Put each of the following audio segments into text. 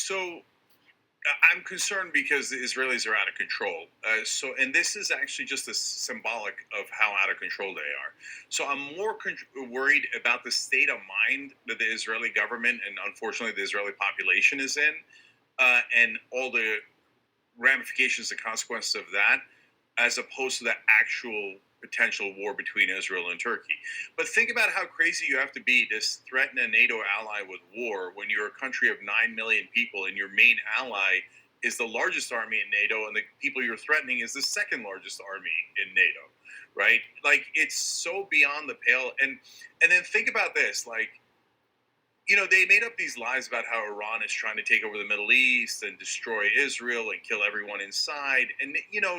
So I'm concerned because the Israelis are out of control. And this is actually just a symbolic of how out of control they are. So I'm more worried about the state of mind that the Israeli government and unfortunately the Israeli population is in, and all the ramifications and consequences of that, as opposed to the actual potential war between Israel and Turkey. But think about how crazy you have to be to threaten a NATO ally with war when you're a country of 9 million people and your main ally is the largest army in NATO and the people you're threatening is the second largest army in NATO, right? Like it's so beyond the pale. And then think about this, like, they made up these lies about how Iran is trying to take over the Middle East and destroy Israel and kill everyone inside. And,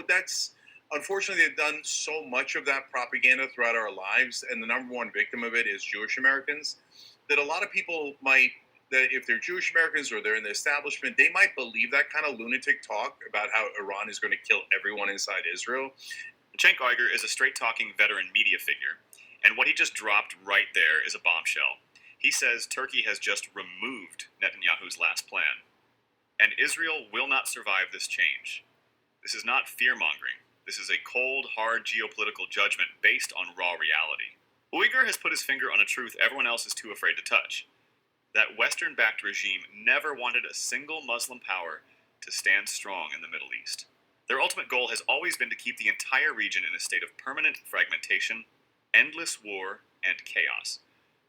that's unfortunately, they've done so much of that propaganda throughout our lives. And the number one victim of it is Jewish Americans. That a lot of people might, that if they're Jewish Americans or they're in the establishment, they might believe that kind of lunatic talk about how Iran is going to kill everyone inside Israel. Cenk Uygur is a straight-talking veteran media figure, and what he just dropped right there is a bombshell. He says Turkey has just removed Netanyahu's last plan, and Israel will not survive this change. This is not fear-mongering. This is a cold, hard geopolitical judgment based on raw reality. Uygur has put his finger on a truth everyone else is too afraid to touch. That Western-backed regime never wanted a single Muslim power to stand strong in the Middle East. Their ultimate goal has always been to keep the entire region in a state of permanent fragmentation, endless war, and chaos,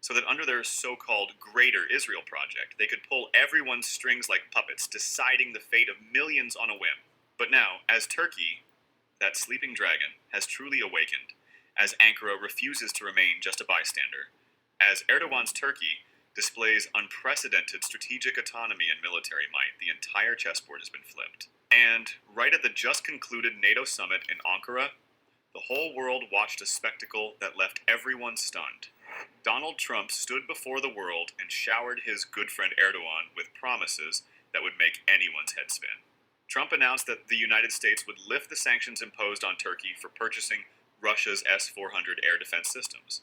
so that under their so-called Greater Israel Project, they could pull everyone's strings like puppets, deciding the fate of millions on a whim. But now, as Turkey, that sleeping dragon, has truly awakened, as Ankara refuses to remain just a bystander, as Erdogan's Turkey displays unprecedented strategic autonomy and military might, the entire chessboard has been flipped. And right at the just concluded NATO summit in Ankara, the whole world watched a spectacle that left everyone stunned. Donald Trump stood before the world and showered his good friend Erdogan with promises that would make anyone's head spin. Trump announced that the United States would lift the sanctions imposed on Turkey for purchasing Russia's S-400 air defense systems.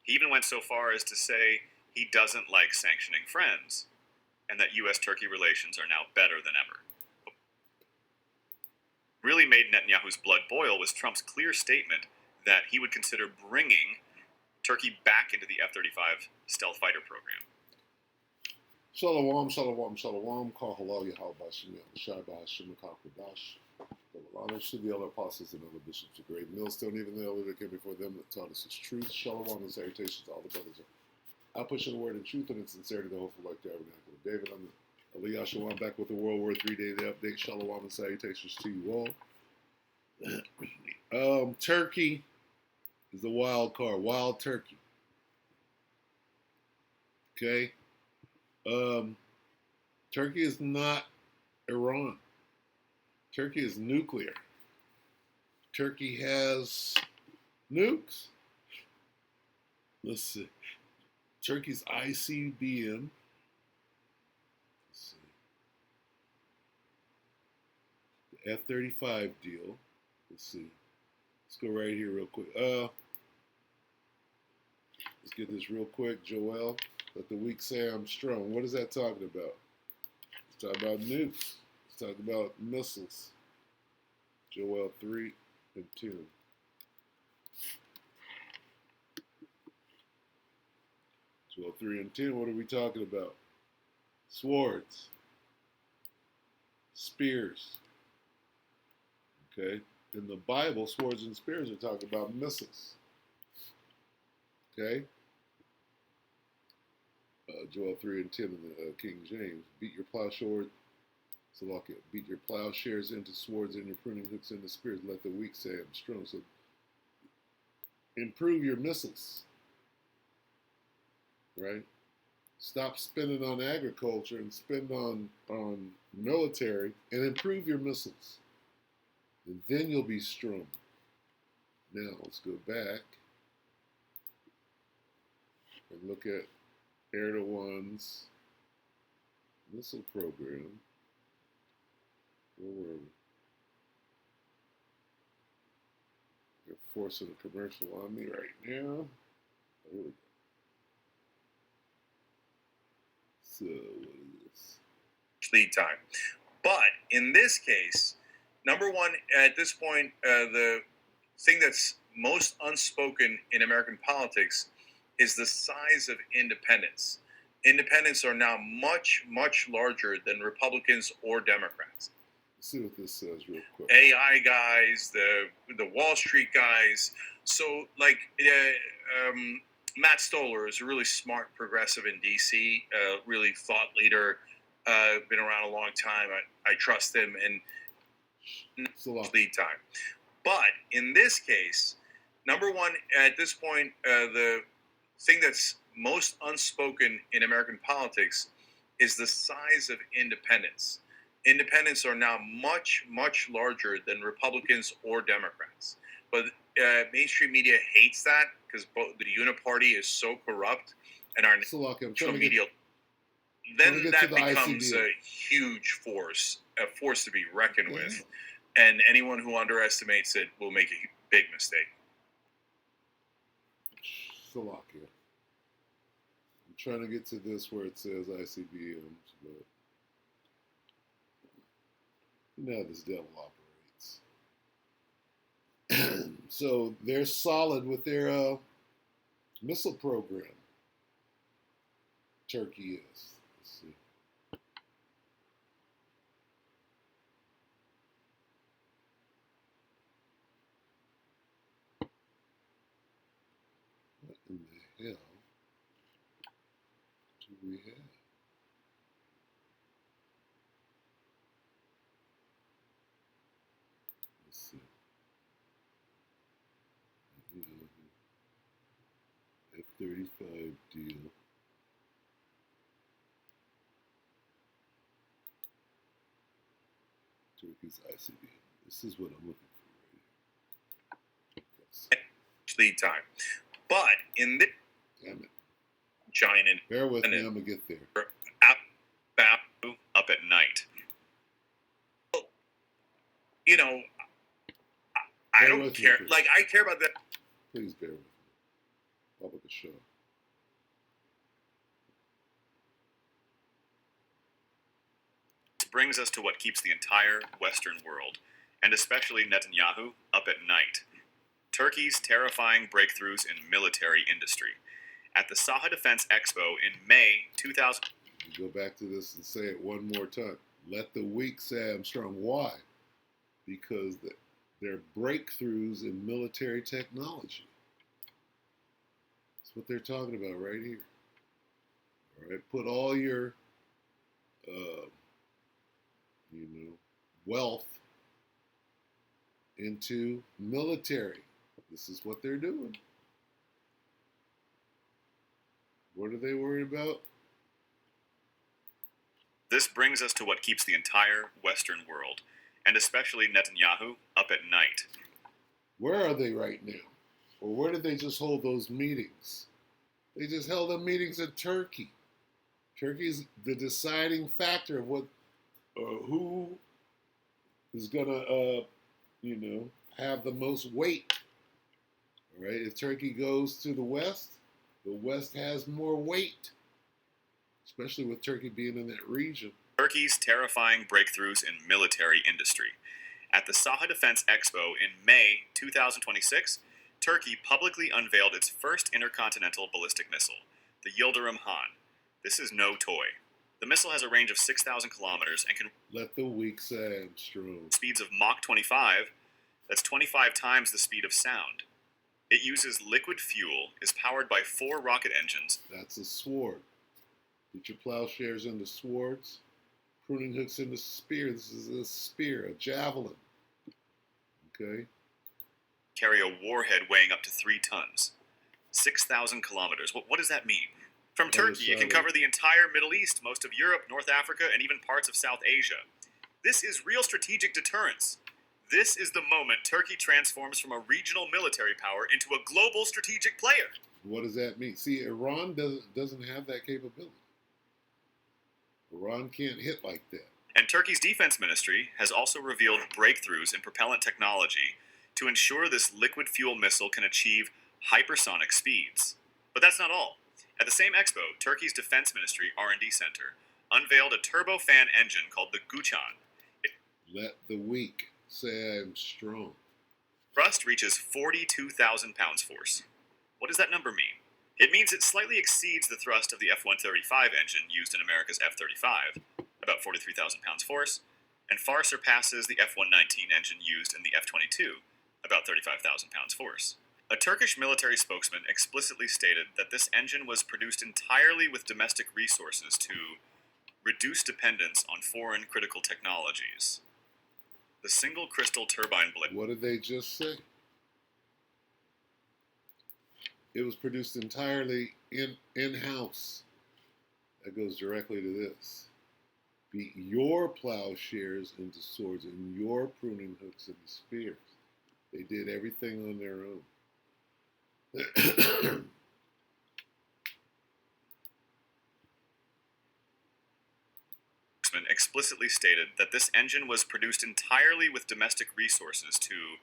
He even went so far as to say he doesn't like sanctioning friends, and that U.S.-Turkey relations are now better than ever. What really made Netanyahu's blood boil was Trump's clear statement that he would consider bringing Turkey back into the F-35 stealth fighter program. Shalom, shalom, shalom. Call halal Yahweh Shem Shai B'Hashem Kadash. Honors to the elder apostles and other bishops of great millstone, even the elder that came before them that taught us his truth. Shalom and salutations to all the brothers out pushing the word in truth and in sincerity, the hopeful like tabernacle of David. I'm Aliyah Shalom back with the World War III Daily Update. Shalom and salutations to you all. Turkey is the wild card. Wild turkey. Okay. Turkey is not Iran. Turkey is nuclear. Turkey has nukes. Let's see. Turkey's ICBM. Let's see. The F-35 deal. Let's see. Let's go right here real quick. Let's get this real quick. Joel, let the weak say I'm strong. What is that talking about? It's talking about nukes. It's talking about missiles. Joel 3 and 2. Joel 3 and 10, what are we talking about? Swords. Spears. Okay? In the Bible, swords and spears are talking about missiles. Okay? Joel 3 and 10 in the King James. Beat your plowshares. Salakia. Beat your plowshares into swords and your pruning hooks into spears. Let the weak say I'm strong. So improve your missiles. Right? Stop spending on agriculture and spend on military and improve your missiles. And then you'll be strong. Now let's go back and look at Erdogan's missile program. Where were we? They're forcing a commercial on me right now. Here we go. So, what is this? lead time. But in this case, number one, at this point, the thing that's most unspoken in American politics is the size of independents. Independents are now much, much larger than Republicans or Democrats. Let's see what this says real quick. AI guys, the Wall Street guys. So, like, Matt Stoller is a really smart progressive in DC, really thought leader, been around a long time. I trust him and lead time. But in this case, number one, at this point, the thing that's most unspoken in American politics is the size of independents. Independents are now much, much larger than Republicans or Democrats. But mainstream media hates that because the Uniparty is so corrupt, and our national media. Then that becomes a huge force, a force to be reckoned with, and anyone who underestimates it will make a big mistake. Slovakia. I'm trying to get to this where it says ICBMs, but you know how this devil operates. So they're solid with their missile program. Turkey is. Let's see. What in the hell do we have? Let's see. F-35 deal. Turkey's ICBM. This is what I'm looking for right here. Lead time. But in this Damn it. giant, bear with me, I'm gonna get there. Up at night. You know, I don't care. Like, I care about that. Please bear with me. Public a show. This brings us to what keeps the entire Western world, and especially Netanyahu, up at night. Turkey's terrifying breakthroughs in military industry. At the Saha Defense Expo in May 2000. You go back to this and say it one more time. Let the weak say I'm strong. Why? Because they're breakthroughs in military technology. That's what they're talking about right here. All right, put all your, wealth into military. This is what they're doing. What are they worried about? This brings us to what keeps the entire Western world, and especially Netanyahu, up at night. Where are they right now? Or where did they just hold those meetings? They just held the meetings in Turkey. Turkey's the deciding factor of what, who is gonna, have the most weight. All right, if Turkey goes to the West has more weight, especially with Turkey being in that region. Turkey's terrifying breakthroughs in military industry. At the Saha Defense Expo in May 2026, Turkey publicly unveiled its first intercontinental ballistic missile, the Yildirim Han. This is no toy. The missile has a range of 6,000 kilometers and can let the weak say I'm strong. Speeds of Mach 25, that's 25 times the speed of sound. It uses liquid fuel, is powered by 4 rocket engines. That's a sword. Get your plowshares into swords, pruning hooks into spear. This is a spear, a javelin. Okay? Carry a warhead weighing up to 3 tons. 6,000 kilometers. What does that mean? From Turkey, it can cover the entire Middle East, most of Europe, North Africa, and even parts of South Asia. This is real strategic deterrence. This is the moment Turkey transforms from a regional military power into a global strategic player. What does that mean? See, Iran doesn't have that capability. Iran can't hit like that. And Turkey's defense ministry has also revealed breakthroughs in propellant technology to ensure this liquid fuel missile can achieve hypersonic speeds. But that's not all. At the same expo, Turkey's defense ministry R&D center unveiled a turbofan engine called the Guchan. Let the weak say I'm strong. Thrust reaches 42,000 pounds force. What does that number mean? It means it slightly exceeds the thrust of the F-135 engine used in America's F-35, about 43,000 pounds force, and far surpasses the F-119 engine used in the F-22, about 35,000 pounds force. A Turkish military spokesman explicitly stated that this engine was produced entirely with domestic resources to reduce dependence on foreign critical technologies. The single crystal turbine blade. What did they just say? It was produced entirely in-house. That goes directly to this. Beat your plowshares into swords and your pruning hooks into spears. They did everything on their own. Explicitly stated that this engine was produced entirely with domestic resources to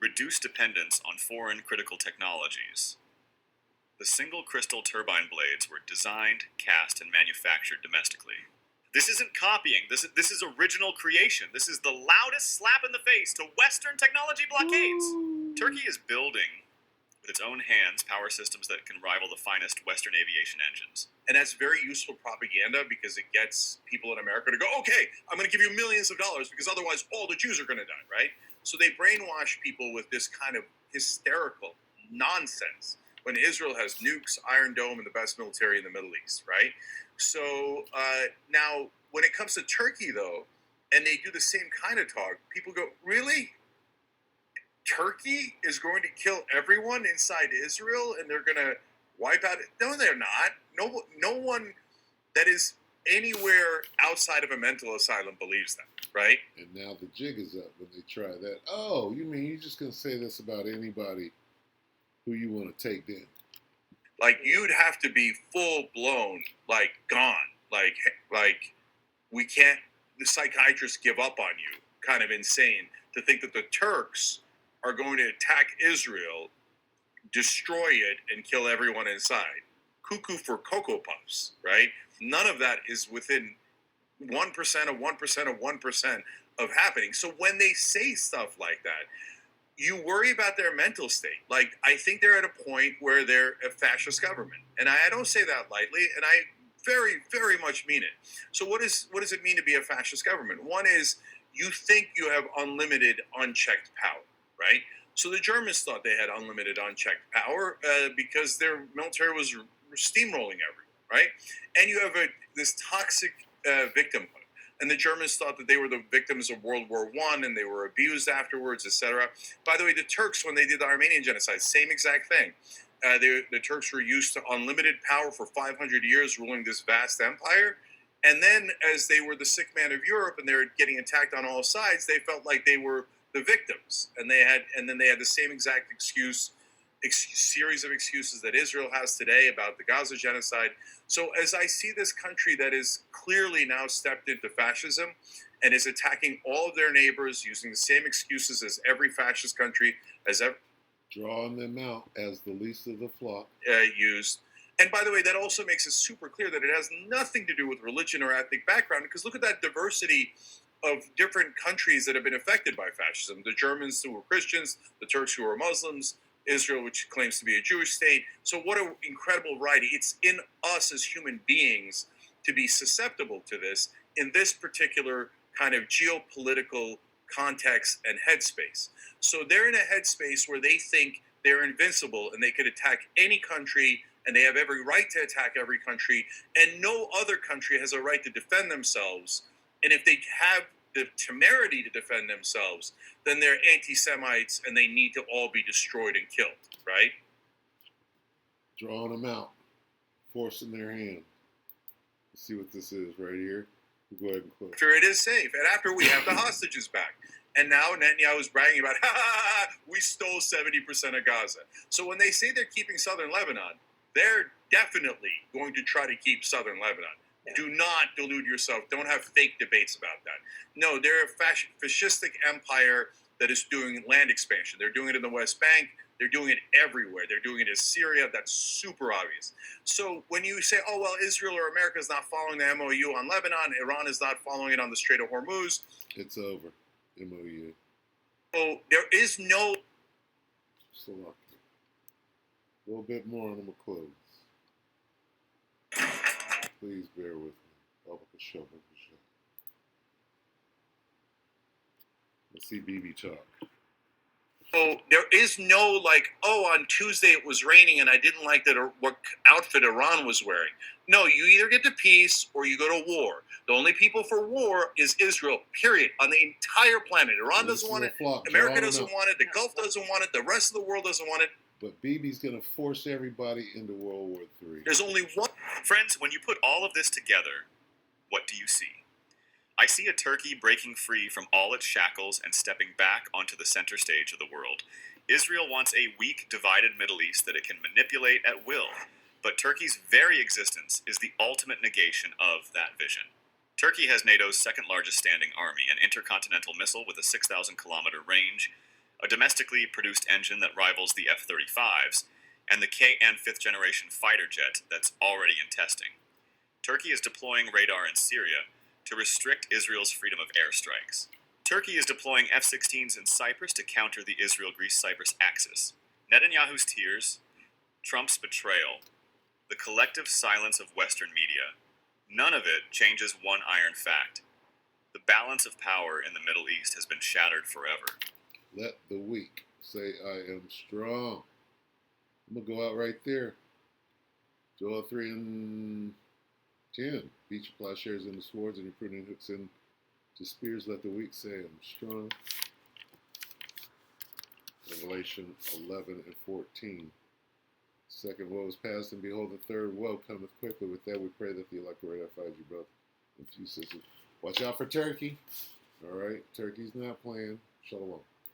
reduce dependence on foreign critical technologies. The single crystal turbine blades were designed, cast, and manufactured domestically. This isn't copying. This is original creation. This is the loudest slap in the face to Western technology blockades. Ooh. Turkey is building, with its own hands, power systems that can rival the finest Western aviation engines. And that's very useful propaganda because it gets people in America to go, okay, I'm going to give you millions of dollars because otherwise all the Jews are going to die, right? So they brainwash people with this kind of hysterical nonsense when Israel has nukes, Iron Dome, and the best military in the Middle East, right? So now when it comes to Turkey, though, and they do the same kind of talk, people go, really? Turkey is going to kill everyone inside Israel and they're going to wipe out? No, they're not. No one that is anywhere outside of a mental asylum believes that, right? And now the jig is up when they try that. Oh, you mean you're just going to say this about anybody who you want to take down? Like, you'd have to be full blown, like, gone. Like we can't, the psychiatrists give up on you, kind of insane to think that the Turks are going to attack Israel, destroy it, and kill everyone inside. Cuckoo for Cocoa Puffs, right? None of that is within 1% of 1% of 1% of happening. So when they say stuff like that, you worry about their mental state. Like, I think they're at a point where they're a fascist government. And I don't say that lightly, and I very, very much mean it. So what does it mean to be a fascist government? One is you think you have unlimited, unchecked power, right? So the Germans thought they had unlimited, unchecked power because their military was steamrolling everywhere, right? And you have this toxic victimhood. And the Germans thought that they were the victims of World War I and they were abused afterwards, etc. By the way, the Turks, when they did the Armenian genocide, same exact thing. The Turks were used to unlimited power for 500 years, ruling this vast empire. And then, as they were the sick man of Europe and they were getting attacked on all sides, they felt like they were the victims, and then they had the same exact series of excuses that Israel has today about the Gaza genocide. So as I see this country that is clearly now stepped into fascism and is attacking all of their neighbors using the same excuses as every fascist country has ever drawing them out as the least of the flock used. And by the way, that also makes it super clear that it has nothing to do with religion or ethnic background, because look at that diversity of different countries that have been affected by fascism. The Germans who were Christians, the Turks who were Muslims, Israel, which claims to be a Jewish state. So what an incredible variety. It's in us as human beings to be susceptible to this in this particular kind of geopolitical context and headspace. So they're in a headspace where they think they're invincible and they could attack any country and they have every right to attack every country, and no other country has a right to defend themselves. And if they have the temerity to defend themselves, then they're anti-Semites and they need to all be destroyed and killed, right? Drawing them out, forcing their hand. Let's see what this is right here. We'll go ahead and click. After it is safe, and after we have the hostages back. And now Netanyahu is bragging about, we stole 70% of Gaza. So when they say they're keeping southern Lebanon, they're definitely going to try to keep southern Lebanon. Yeah. Do not delude yourself. Don't have fake debates about that. No, they're a fascistic empire that is doing land expansion. They're doing it in the West Bank. They're doing it everywhere. They're doing it in Syria. That's super obvious. So when you say, oh, well, Israel or America is not following the MOU on Lebanon, Iran is not following it on the Strait of Hormuz, It's over. MOU. so there is no. So lucky. A little bit more and I'm going to close. Please bear with me. Let's see BB talk. So there is no like, oh, on Tuesday it was raining and I didn't like that what outfit Iran was wearing. No, you either get to peace or you go to war. The only people for war is Israel, period, on the entire planet. Iran doesn't want it. America doesn't want it. The Gulf doesn't want it. The rest of the world doesn't want it. But BB's going to force everybody into World War III. There's only one. Friends, when you put all of this together, what do you see? I see a Turkey breaking free from all its shackles and stepping back onto the center stage of the world. Israel wants a weak, divided Middle East that it can manipulate at will, but Turkey's very existence is the ultimate negation of that vision. Turkey has NATO's second largest standing army, an intercontinental missile with a 6,000-kilometer range, a domestically produced engine that rivals the F-35s, and the KN 5th-generation fighter jet that's already in testing. Turkey is deploying radar in Syria to restrict Israel's freedom of airstrikes. Turkey is deploying F-16s in Cyprus to counter the Israel-Greece-Cyprus axis. Netanyahu's tears, Trump's betrayal, the collective silence of Western media, none of it changes one iron fact. The balance of power in the Middle East has been shattered forever. Let the weak say I am strong. I'm going to go out right there. Joel 3 and 10. Beat your plowshares into swords and your pruning hooks into spears. Let the weak say I'm strong. Revelation 11 and 14. Second woe is past, and behold, the third woe cometh quickly. With that, we pray that the elect will finds you, brother and two sisters. Watch out for Turkey. All right, Turkey's not playing. Shalom.